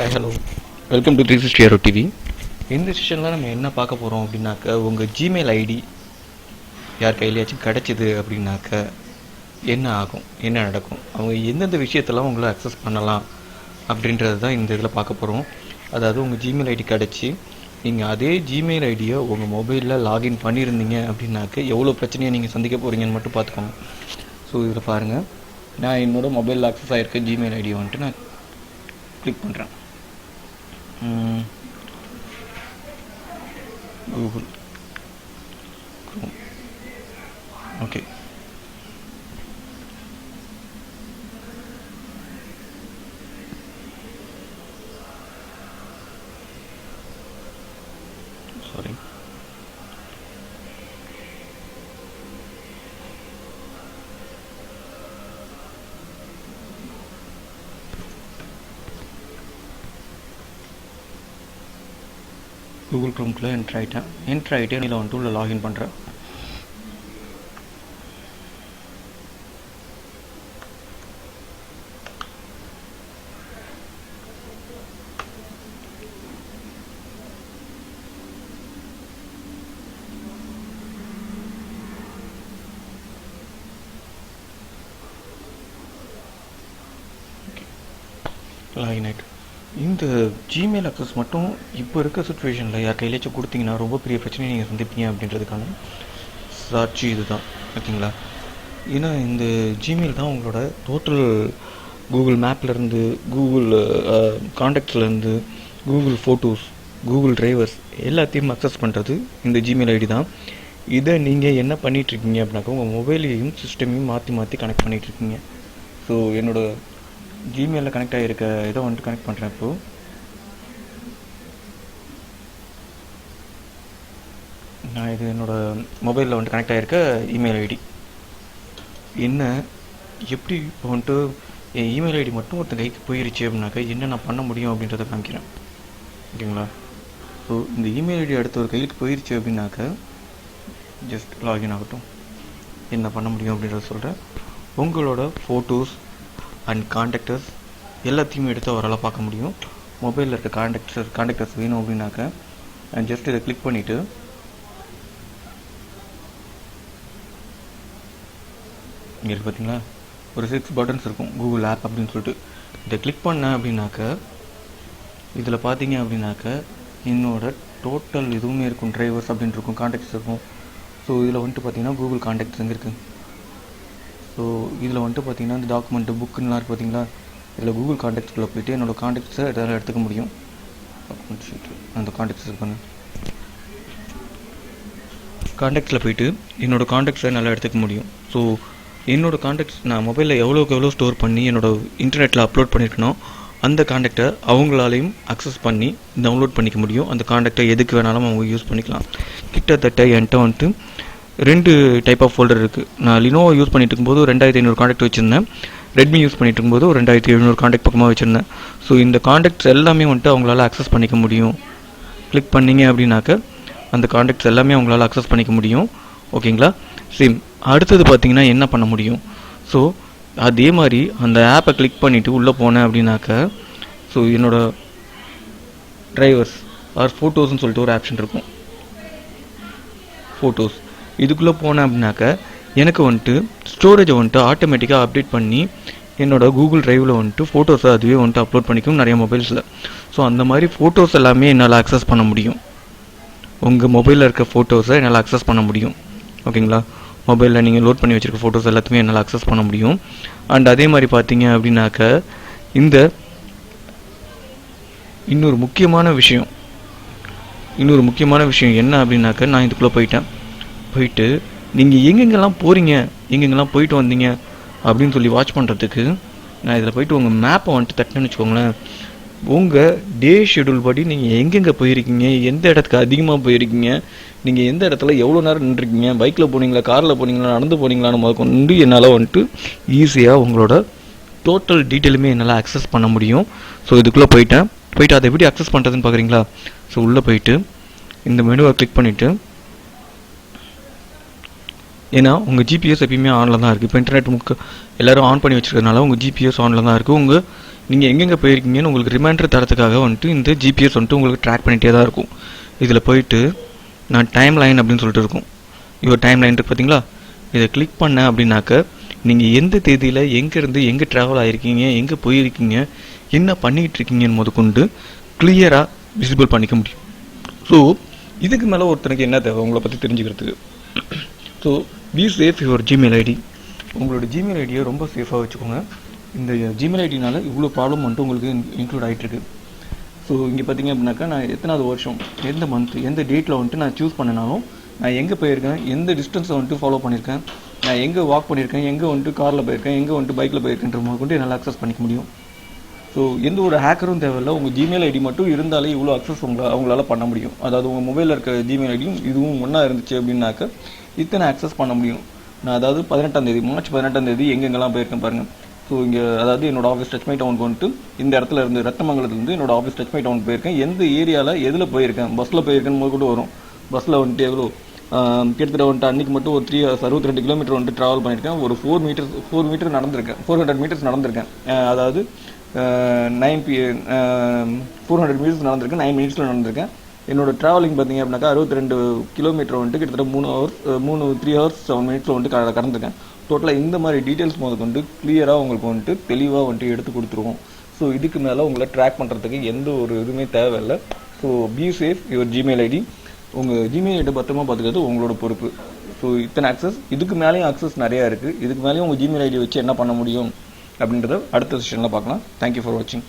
Hi hello welcome to 360 Aero TV. இந்த செஷனில் நம்ம என்ன பார்க்க போகிறோம் அப்படின்னாக்க, உங்கள் ஜிமெயில் ஐடி யார் கையிலையாச்சும் கிடச்சிது அப்படின்னாக்க என்ன ஆகும், என்ன நடக்கும், அவங்க எந்தெந்த விஷயத்தெல்லாம் உங்களை அக்சஸ் பண்ணலாம் அப்படின்றது தான் இந்த இதில் பார்க்க போகிறோம். அதாவது உங்கள் ஜிமெயில் ஐடி கிடச்சி நீங்கள் அதே ஜிமெயில் ஐடியை உங்கள் மொபைலில் லாகின் பண்ணியிருந்தீங்க அப்படின்னாக்க எவ்வளோ பிரச்சனையை நீங்கள் சந்திக்க போகிறீங்கன்னு மட்டும் பார்த்துக்கோங்க. ஸோ இதில் பாருங்கள், நான் என்னோடய மொபைலில் அக்சஸ் ஆகிருக்க ஜிமெயில் ஐடியை வந்துட்டு நான் கிளிக் பண்ணுறேன். Google Chrome. Okay, sorry, Google க்ரோம்குள்ளே என்ட்ரு ஆகிட்டு இதில் வந்துட்டு உள்ள லாகின் பண்ணுறேன். லாகின் ஆகிட்டு இந்த ஜிமெயில் அக்சஸ் மட்டும் இப்போ இருக்க சுச்சுவேஷனில் யார் கையிலேச்சும் கொடுத்தீங்கன்னா ரொம்ப பெரிய பிரச்சனையை நீங்கள் சந்திப்பீங்க அப்படின்றதுக்கான சாட்சி இது தான். ஓகேங்களா? ஏன்னா இந்த ஜிமெயில் தான் உங்களோட டோட்டல் கூகுள் மேப்லேருந்து, கூகுள் காண்டாக்ட்ஸ்லேருந்து, கூகுள் ஃபோட்டோஸ், கூகுள் டிரைவர்ஸ் எல்லாத்தையும் அக்சஸ் பண்ணுறது இந்த ஜிமெயில் ஐடி தான். இதை நீங்கள் என்ன பண்ணிகிட்ருக்கீங்க அப்படின்னாக்கா, உங்கள் மொபைலையும் சிஸ்டமையும் மாற்றி கனெக்ட் பண்ணிகிட்ருக்கீங்க. ஸோ என்னோடய ஜிமெயிலில் கனெக்ட் ஆகிருக்க இதை வந்துட்டு கனெக்ட் பண்ணுறேன். இப்போது நான் இது என்னோடய மொபைலில் வந்துட்டு கனெக்ட் ஆகிருக்க இமெயில் ஐடி என்ன, எப்படி இப்போ வந்துட்டு என் இமெயில் ஐடி மட்டும் ஒருத்தர் கைக்கு போயிருச்சு அப்படின்னாக்கா என்ன நான் பண்ண முடியும் அப்படின்றத காமிக்கிறேன். ஓகேங்களா? ஸோ இந்த இமெயில் ஐடி அடுத்த ஒரு கைக்கு போயிருச்சு அப்படின்னாக்க ஜஸ்ட் லாகின் ஆகட்டும், என்ன பண்ண முடியும் அப்படின்றத சொல்கிறேன். உங்களோட ஃபோட்டோஸ் அண்ட் காண்டாக்டர்ஸ் எல்லாத்தையுமே எடுத்து அவரால் பார்க்க முடியும். மொபைலில் இருக்க காண்டாக்டர்ஸ் வேணும் அப்படின்னாக்க ஜஸ்ட் இதை கிளிக் பண்ணிவிட்டு இங்கே இருக்குது பார்த்தீங்களா, ஒரு 6 பட்டன்ஸ் இருக்கும் கூகுள் ஆப் அப்படின்னு சொல்லிட்டு. இதை கிளிக் பண்ணேன் அப்படின்னாக்க இதில் பார்த்தீங்க அப்படின்னாக்க என்னோட டோட்டல் எதுவுமே இருக்கும், டிரைவர்ஸ் அப்படின்னு இருக்கும், காண்டாக்ட்ஸ் இருக்கும். ஸோ இதில் வந்துட்டு பார்த்தீங்கன்னா கூகுள் காண்டாக்ட்ஸ் எங்கே இருக்குது. ஸோ இதில் வந்துட்டு பார்த்தீங்கன்னா இந்த டாக்குமெண்ட்டு புக்குன்னெலாம் இருக்குது பார்த்தீங்களா, இதில் கூகுள் காண்டாக்ட்ஸ்குள்ளே போய்ட்டு என்னோடய காண்டாக்ட்ஸை எதாவது எடுத்துக்க முடியும். அந்த காண்டாக்ட்ஸ் இருப்பாங்க, காண்டாக்ட்ஸில் போய்ட்டு என்னோடய காண்டாக்ட்ஸை நல்லா எடுத்துக்க முடியும். ஸோ என்னோடய காண்டாக்ட்ஸ் நான் மொபைலில் எவ்வளோக்கு எவ்வளோ ஸ்டோர் பண்ணி என்னோடய இன்டர்நெட்டில் அப்லோட் பண்ணியிருக்கனோ அந்த காண்டாக்டை அவங்களாலையும் அக்சஸ் பண்ணி டவுன்லோட் பண்ணிக்க முடியும். அந்த காண்டாக்டை எதுக்கு வேணாலும் அவங்க யூஸ் பண்ணிக்கலாம். கிட்டத்தட்ட என்கிட்ட வந்துட்டு 2 டைப் ஆஃப் ஃபோல்டர் இருக்குது. நான் லினோவோ யூஸ் பண்ணிட்டு இருக்கும்போது 2500 காண்டாக்ட் வச்சுருந்தேன். ரெட்மி யூஸ் பண்ணிட்டு இருக்கும்போது ஒரு 2700 காண்டாக்ட் பக்கமாக வச்சுருந்தேன். ஸோ இந்த காண்டாக்ட்ஸ் எல்லாமே வந்துட்டு அவங்களால அக்சஸ் பண்ணிக்க முடியும். கிளிக் பண்ணிங்க அப்படின்னாக்க அந்த காண்டாக்ட்ஸ் எல்லாமே அவங்களால அக்சஸ் பண்ணிக்க முடியும். ஓகேங்களா? சேம் அடுத்தது பார்த்தீங்கன்னா என்ன பண்ண முடியும். ஸோ அதே மாதிரி அந்த ஆப்பை கிளிக் பண்ணிவிட்டு உள்ளே போனேன் அப்படின்னாக்க, ஸோ என்னோடய டிரைவர்ஸ் ஆர் ஃபோட்டோஸ்ன்னு சொல்லிட்டு ஒரு ஆப்ஷன் இருக்கும். ஃபோட்டோஸ் இதுக்குள்ளே போனேன் அப்படின்னாக்க எனக்கு வந்துட்டு ஸ்டோரேஜை வந்துட்டு ஆட்டோமேட்டிக்காக அப்டேட் பண்ணி என்னோடய கூகுள் ட்ரைவில் வந்துட்டு ஃபோட்டோஸை அதுவே வந்துட்டு அப்லோட் பண்ணிக்கும் நிறைய மொபைல்ஸில். ஸோ அந்த மாதிரி ஃபோட்டோஸ் எல்லாமே என்னால் அக்சஸ் பண்ண முடியும். உங்கள் மொபைலில் இருக்க ஃபோட்டோஸை என்னால் அக்சஸ் பண்ண முடியும். ஓகேங்களா? மொபைலில் நீங்கள் லோட் பண்ணி வச்சுருக்க ஃபோட்டோஸ் எல்லாத்தையுமே என்னால் அக்சஸ் பண்ண முடியும். அண்ட் அதே மாதிரி பார்த்தீங்க அப்படின்னாக்க இந்த இன்னொரு முக்கியமான விஷயம் என்ன அப்படின்னாக்க, நான் இதுக்குள்ளே போயிட்டு நீங்கள் எங்கெங்கெல்லாம் போகிறீங்க, எங்கெங்கெல்லாம் போயிட்டு வந்தீங்க அப்படின்னு சொல்லி வாட்ச் பண்ணுறதுக்கு நான் இதில் போயிட்டு உங்கள் மேப்பை வந்துட்டு தட்டினேன்னு வச்சுக்கோங்களேன். உங்கள் டே ஷெடியூல் படி நீங்கள் எங்கெங்கே போயிருக்கீங்க, எந்த இடத்துக்கு அதிகமாக போயிருக்கீங்க, நீங்கள் எந்த இடத்துல எவ்வளோ நேரம் நின்றுருக்கீங்க, பைக்கில் போனீங்களா, காரில் போனீங்களா, நடந்து போனீங்களான்னு முதற்கொண்டு என்னால் வந்துட்டு ஈஸியாக உங்களோட டோட்டல் டீட்டெயிலுமே என்னால் அக்சஸ் பண்ண முடியும். ஸோ இதுக்குள்ளே போயிட்டு அதை எப்படி அக்சஸ் பண்ணுறதுன்னு பார்க்குறீங்களா? ஸோ உள்ளே போயிட்டு இந்த மெனுவை கிளிக் பண்ணிவிட்டு ஏன்னா உங்கள் ஜிபிஎஸ் எப்பயுமே ஆனில் தான் இருக்குது. இப்போ இன்டர்நெட் எல்லோரும் ஆன் பண்ணி வச்சுருக்கறதுனால உங்கள் ஜிபிஎஸ் ஆனில் தான் இருக்குது. நீங்கள் எங்கெங்கே போயிருக்கீங்கன்னு உங்களுக்கு ரிமைண்டர் தரத்துக்காக வந்துட்டு இந்த ஜிபிஎஸ் வந்துட்டு உங்களுக்கு ட்ராக் பண்ணிகிட்டே தான் இருக்கும். இதில் போயிட்டு நான் டைம் லைன் அப்படின்னு சொல்லிட்டு இருக்கும், இவர் டைம் லைன் இருக்குது பார்த்தீங்களா, இதை கிளிக் பண்ணேன் அப்படின்னாக்க நீங்கள் எந்த தேதியில் எங்கேருந்து எங்கே ட்ராவல் ஆகிருக்கீங்க, எங்கே போயிருக்கீங்க, என்ன பண்ணிக்கிட்டு இருக்கீங்கன்னு முதற்கொண்டு கிளியராக விசிபிள் பண்ணிக்க முடியும். ஸோ இதுக்கு மேலே ஒருத்தனுக்கு என்ன தேவை உங்களை பற்றி தெரிஞ்சுக்கிறதுக்கு? So be safe your Gmail ID. உங்களோட ஜிமெயில் ஐடியை ரொம்ப சேஃபாக வச்சுக்கோங்க. இந்த ஜிமெயில் ஐடினால இவ்வளோ ப்ராப்ளம் வந்துட்டு உங்களுக்கு இன்க்ளூட் ஆகிட்டுருக்கு. ஸோ இங்கே பார்த்தீங்க அப்படின்னாக்கா நான் எத்தனாவது வருஷம், எந்த மந்த், எந்த டேட்டில் வந்துட்டு நான் சூஸ் பண்ணினாலும் நான் எங்கே போயிருக்கேன், எந்த டிஸ்டன்ஸை வந்துட்டு ஃபாலோ பண்ணியிருக்கேன், நான் எங்கே வாக் பண்ணியிருக்கேன், எங்கே வந்துட்டு காரில் போயிருக்கேன், எங்கே வந்துட்டு பைக்கில் போயிருக்கேன்ற மாதிரி கொண்டு என்னால் அக்சஸ் பண்ணிக்க முடியும். ஸோ எந்த ஒரு ஹேக்கரும் தேவையில்லை, உங்கள் ஜிமெயில் ஐடி மட்டும் இருந்தாலே இவ்வளோ அக்சஸ் அவங்களால பண்ண முடியும். அதாவது உங்கள் மொபைலில் இருக்க ஜிமெயில் ஐடியும் இதுவும் ஒன்றா இருந்துச்சு அப்படின்னாக்க இத்தனை அக்சஸ் பண்ண முடியும். நான் அதாவது மார்ச் 18 எங்கெங்கெல்லாம் போயிருக்கேன் பாருங்கள். ஸோ இங்கே அதாவது என்னோட ஆஃபீஸ் டச் மை டவுனுக்கு வந்துட்டு இந்த இடத்துல இருந்து ரத்தமங்கலத்துலேருந்து என்னோட ஆஃபீஸ் டச் மை டவுனுக்கு போயிருக்கேன், எந்த ஏரியாவில் எதில் போயிருக்கேன், பஸ்ஸில் போயிருக்கேன்னு போது கூட வரும். பஸ்ஸில் வந்துட்டு எவ்வளோ கிட்டத்தட்ட வந்துட்டு அன்றைக்கி மட்டும் ஒரு 62 கிலோமீட்டர் வந்துட்டு ட்ராவல் பண்ணியிருக்கேன். ஒரு 4 மீட்டர் நடந்திருக்கேன், 400 மீட்டர்ஸ் நடந்திருக்கேன். அதாவது 400 மீட்டர்ஸ் நடந்திருக்கேன், 9 மினிட்ஸில் நடந்திருக்கேன். என்னோட ட்ராவலிங் பார்த்தீங்க அப்படின்னாக்கா 62 கிலோமீட்டர் வந்துட்டு கிட்டத்தட்ட 3 ஹவர்ஸ் 7 மினிட்ஸில் வந்துட்டு கடந்திருக்கேன். டோட்டலாக இந்த மாதிரி டீட்டெயில்ஸ் கொண்டு கிளியராக உங்களுக்கு வந்துட்டு தெளிவாக வந்துட்டு எடுத்து கொடுத்துருவோம். ஸோ இதுக்கு மேலே உங்களை ட்ராக் பண்ணுறதுக்கு எந்த ஒரு இதுவுமே தேவையில்லை. So be safe your Gmail ID. உங்கள் ஜிமெயில் ஐடி பத்திரமா பார்த்துக்கிறது உங்களோட பொறுப்பு. ஸோ இத்தனை அக்சஸ், இதுக்கு மேலேயும் அக்சஸ் நிறையா இருக்குது. இதுக்கு மேலேயும் உங்கள் ஜிமெயில் ஐடி வச்சு என்ன பண்ண முடியும் அப்படின்றத அடுத்த செஷனில் பார்க்கலாம். தேங்க்யூ ஃபார் வாட்சிங்.